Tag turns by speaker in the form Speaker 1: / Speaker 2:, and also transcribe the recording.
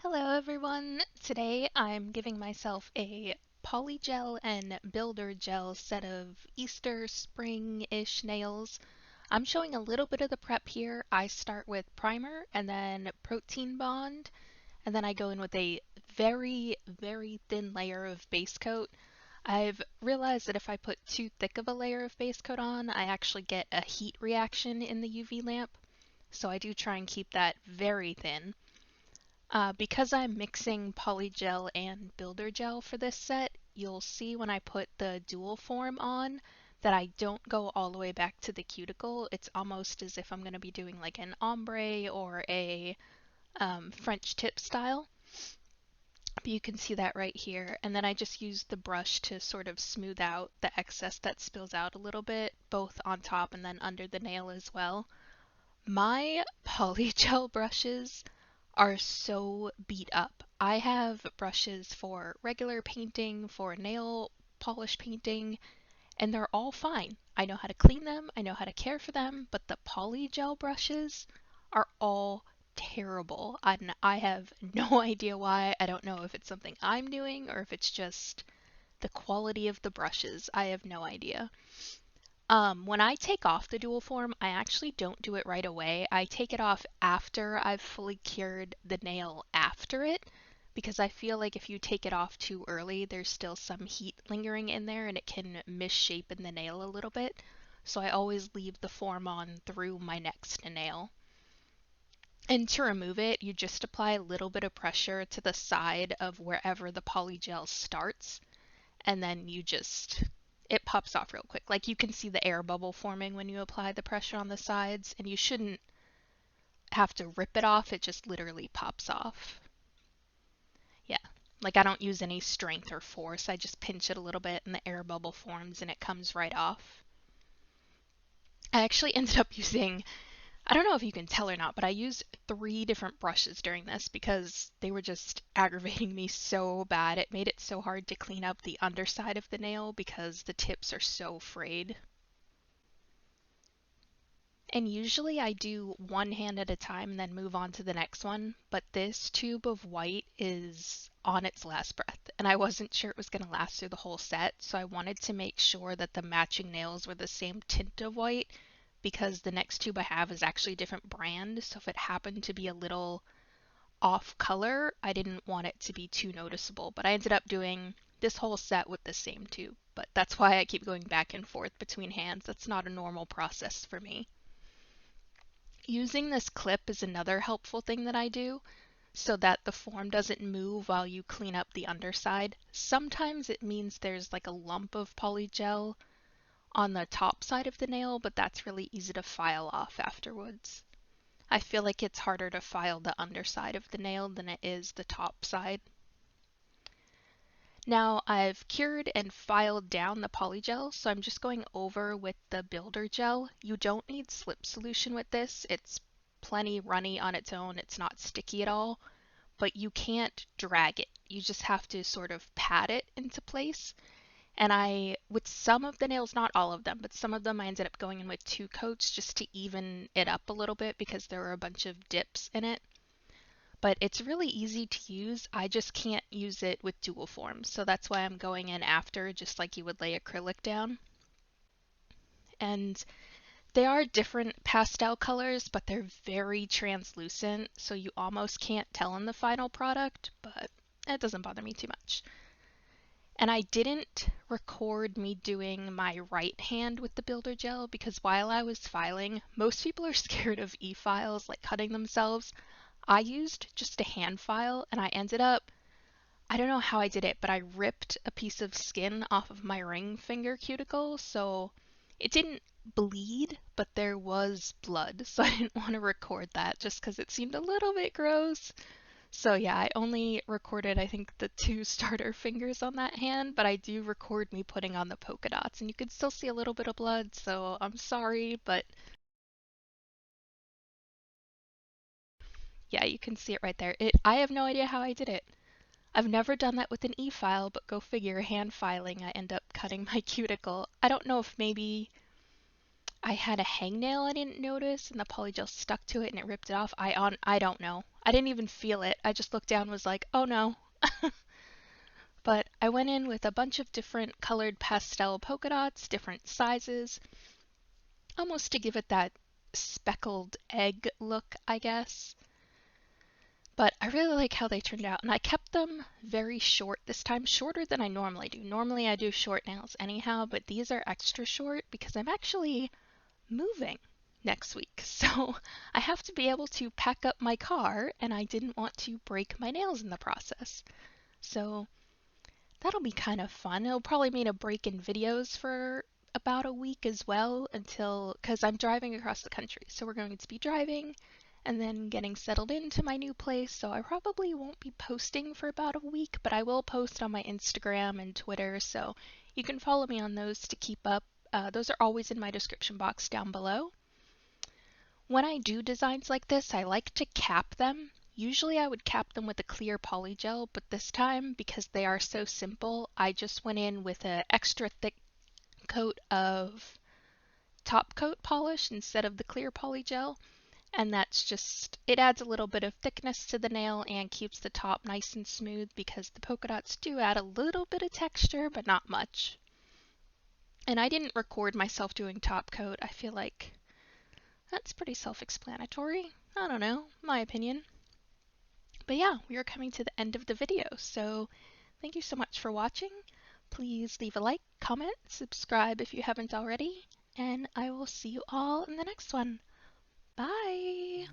Speaker 1: Hello everyone! Today I'm giving myself a Polygel and Builder Gel set of Easter spring-ish nails. I'm showing a little bit of the prep here. I start with primer and then protein bond, and then I go in with a very thin layer of base coat. I've realized that if I put too thick of a layer of base coat on, I actually get a heat reaction in the UV lamp, so I do try and keep that very thin. Because I'm mixing Polygel and Builder Gel for this set, you'll see when I put the dual form on that I don't go all the way back to the cuticle. It's almost as if I'm going to be doing like an ombre or a French tip style. But you can see that right here. And then I just use the brush to sort of smooth out the excess that spills out a little bit, both on top and then under the nail as well. My Polygel brushes are so beat up. I have brushes for regular painting, for nail polish painting, and they're all fine. I know how to clean them, I know how to care for them, but the Polygel brushes are all terrible. I have no idea why. I don't know if it's something I'm doing or if it's just the quality of the brushes. I have no idea. When I take off the dual form, I actually don't do it right away. I take it off after I've fully cured the nail after it, because I feel like if you take it off too early, there's still some heat lingering in there and it can misshapen the nail a little bit. So I always leave the form on through my next nail. And to remove it, you just apply a little bit of pressure to the side of wherever the polygel starts, and then it pops off real quick. Like you can see the air bubble forming when you apply the pressure on the sides, and you shouldn't have to rip it off, it just literally pops off. Yeah, like I don't use any strength or force, I just pinch it a little bit and the air bubble forms and it comes right off. I actually ended up using, I don't know if you can tell or not, but I used 3 different brushes during this because they were just aggravating me so bad. It made it so hard to clean up the underside of the nail because the tips are so frayed. And usually I do one hand at a time and then move on to the next one, but this tube of white is on its last breath, and I wasn't sure it was going to last through the whole set, so I wanted to make sure that the matching nails were the same tint of white, because the next tube I have is actually a different brand, so if it happened to be a little off color, I didn't want it to be too noticeable, but I ended up doing this whole set with the same tube, but that's why I keep going back and forth between hands. That's not a normal process for me. Using this clip is another helpful thing that I do so that the form doesn't move while you clean up the underside. Sometimes it means there's like a lump of polygel on the top side of the nail, but that's really easy to file off afterwards. I feel like it's harder to file the underside of the nail than it is the top side. Now I've cured and filed down the polygel, so I'm just going over with the builder gel. You don't need slip solution with this. It's plenty runny on its own. It's not sticky at all, but you can't drag it. You just have to sort of pat it into place. And with some of the nails, not all of them, but some of them I ended up going in with 2 coats just to even it up a little bit because there were a bunch of dips in it. But it's really easy to use. I just can't use it with dual forms, so that's why I'm going in after, just like you would lay acrylic down. And they are different pastel colors, but they're very translucent, so you almost can't tell in the final product, but it doesn't bother me too much. And I didn't record me doing my right hand with the builder gel because while I was filing, most people are scared of e-files, like cutting themselves. I used just a hand file and I ended up, I don't know how I did it, but I ripped a piece of skin off of my ring finger cuticle, so it didn't bleed, but there was blood, so I didn't want to record that just because it seemed a little bit gross. So yeah, I only recorded I think the 2 starter fingers on that hand, but I do record me putting on the polka dots, and you can still see a little bit of blood, so I'm sorry, but yeah, you can see it right there. I have no idea how I did it. I've never done that with an e-file, but go figure, hand filing, I end up cutting my cuticle. I don't know if maybe I had a hangnail I didn't notice and the polygel stuck to it and it ripped it off. I don't know. I didn't even feel it. I just looked down and was like, oh no. But I went in with a bunch of different colored pastel polka dots, different sizes, almost to give it that speckled egg look, I guess. But I really like how they turned out, and I kept them very short this time, shorter than I normally do. Normally I do short nails anyhow, but these are extra short because I'm actually moving next week. So I have to be able to pack up my car, and I didn't want to break my nails in the process. So that'll be kind of fun. It'll probably mean a break in videos for about a week as well until, because I'm driving across the country. So we're going to be driving and then getting settled into my new place. So I probably won't be posting for about a week, but I will post on my Instagram and Twitter. So you can follow me on those to keep up. Those are always in my description box down below. When I do designs like this, I like to cap them. Usually I would cap them with a clear polygel, but this time, because they are so simple, I just went in with an extra thick coat of top coat polish instead of the clear polygel. And that's just, it adds a little bit of thickness to the nail and keeps the top nice and smooth because the polka dots do add a little bit of texture, but not much. And I didn't record myself doing top coat. I feel like that's pretty self-explanatory. I don't know, my opinion. But yeah, we are coming to the end of the video, so thank you so much for watching. Please leave a like, comment, subscribe if you haven't already, and I will see you all in the next one. Bye!